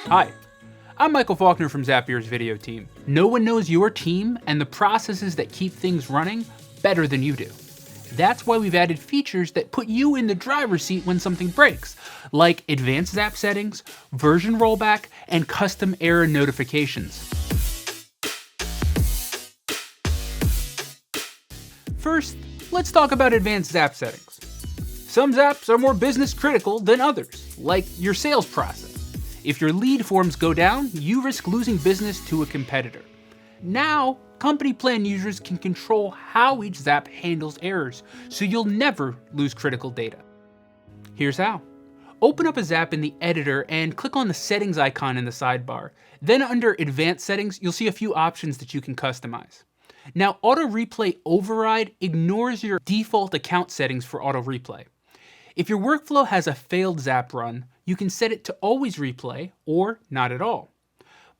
Hi, I'm Michael Faulkner from Zapier's video team. No one knows your team and the processes that keep things running better than you do. That's why we've added features that put you in the driver's seat when something breaks, like advanced Zap settings, version rollback, and custom error notifications. First, let's talk about advanced Zap settings. Some Zaps are more business critical than others, like your sales process. If your lead forms go down, you risk losing business to a competitor. Now, company plan users can control how each Zap handles errors, so you'll never lose critical data. Here's how. Open up a Zap in the editor and click on the settings icon in the sidebar. Then under advanced settings, you'll see a few options that you can customize. Now, auto replay override ignores your default account settings for auto replay. If your workflow has a failed Zap run, you can set it to always replay or not at all.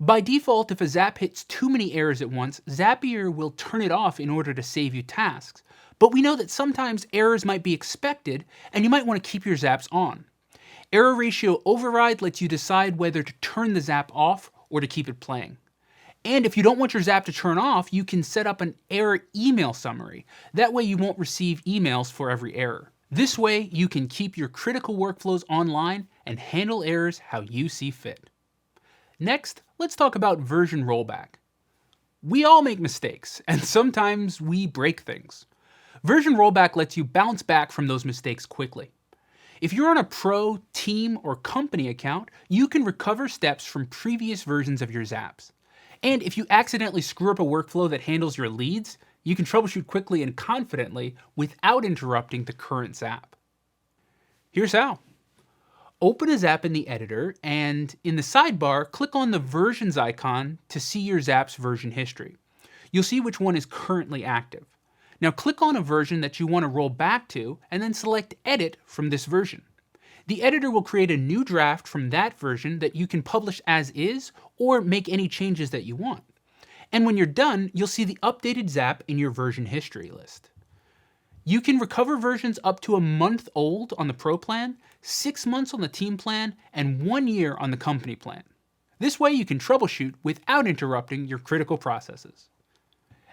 By default, if a Zap hits too many errors at once, Zapier will turn it off in order to save you tasks. But we know that sometimes errors might be expected and you might want to keep your Zaps on. Error ratio override lets you decide whether to turn the Zap off or to keep it playing. And if you don't want your Zap to turn off, you can set up an error email summary. That way you won't receive emails for every error. This way you can keep your critical workflows online and handle errors how you see fit. Next, let's talk about version rollback. We all make mistakes, and sometimes we break things. Version rollback lets you bounce back from those mistakes quickly. If you're on a pro, team, or company account, you can recover steps from previous versions of your Zaps. And if you accidentally screw up a workflow that handles your leads, you can troubleshoot quickly and confidently without interrupting the current Zap. Here's how. Open a Zap in the editor, and in the sidebar, click on the versions icon to see your Zap's version history. You'll see which one is currently active. Now click on a version that you want to roll back to, and then select Edit from this version. The editor will create a new draft from that version that you can publish as is or make any changes that you want. And when you're done, you'll see the updated Zap in your version history list. You can recover versions up to a month old on the Pro plan, 6 months on the Team plan, and 1 year on the Company plan. This way you can troubleshoot without interrupting your critical processes.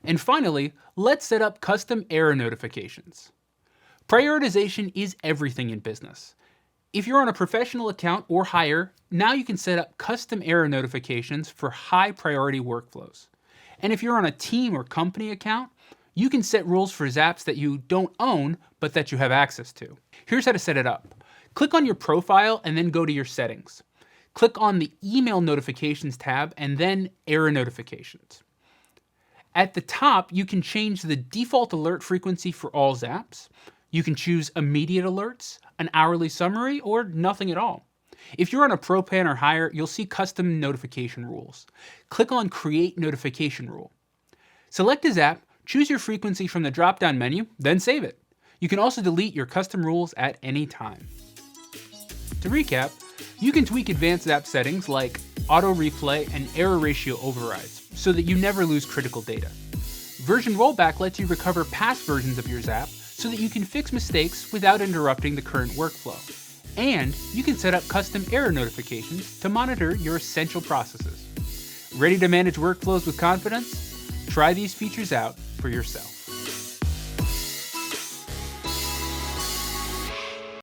And finally, let's set up custom error notifications. Prioritization is everything in business. If you're on a professional account or higher, now you can set up custom error notifications for high priority workflows. And if you're on a team or company account, you can set rules for Zaps that you don't own, but that you have access to. Here's how to set it up. Click on your profile and then go to your settings. Click on the email notifications tab and then error notifications. At the top, you can change the default alert frequency for all Zaps. You can choose immediate alerts, an hourly summary, or nothing at all. If you're on a Pro plan or higher, you'll see custom notification rules. Click on Create Notification Rule. Select a Zap, choose your frequency from the drop-down menu, then save it. You can also delete your custom rules at any time. To recap, you can tweak advanced Zap settings like auto replay and error ratio overrides so that you never lose critical data. Version rollback lets you recover past versions of your Zap so that you can fix mistakes without interrupting the current workflow. And you can set up custom error notifications to monitor your essential processes. Ready to manage workflows with confidence? Try these features out for yourself.